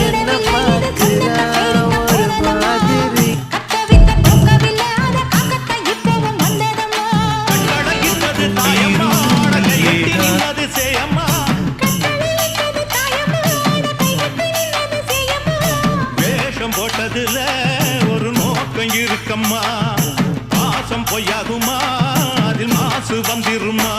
என்ன பார்க்கிறா ஒரு மாதிரி போட்டதுல ஒரு நோக்கம் இருக்கம்மா பாசம் பொய்யாகுமா அதில் மாசு வந்திருமா